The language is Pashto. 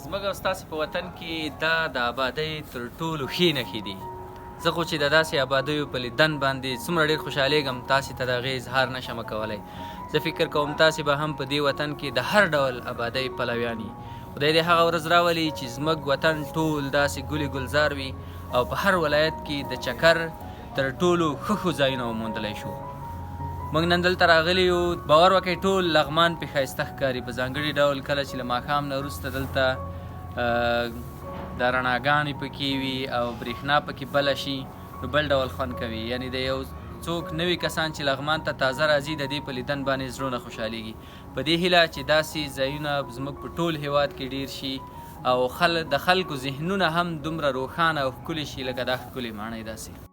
زموږ او ستاسې په وطن کې دا د آبادۍ تر ټولو ښې نښې دي. زه خو چې د داسې آبادیو په لیدن باندې څومره ډېر خوشحالېږم تاسې ته د هغې اظهار نشم کولی. زه فکر کوم تاسې به هم په دې وطن کې د هر ډول آبادۍ پلویان یي. خدای دې هغه ورځ راولي چې زموږ وطن ټول داسې ګلې ګلزار وي او په هر ولایت کې د چکر تر ټولو ښه ځایونه وموندلی شو. موږ نن دلته راغلي یو، باور وکړئ ټول لغمان پې ښایسته ښکاري، په ځانګړي ډول کله چې له ماښام نه وروسته دلته د رڼاګانې پکې وي او برېښنا پکې بله شي نو بل ډول خوند کوي. یعنې د یو څوک نوي کسان چې لغمان ته تازه راځي د دې په لیدن باندې زړونه خوشحالېږي. په دې هیله چې داسې ځایونه زموږ په ټول هیواد کې ډېر شي او د خلکو ذهنونه هم دومره روښانه او ښکلي شي لکه دا ښکلې ماڼۍ داسې.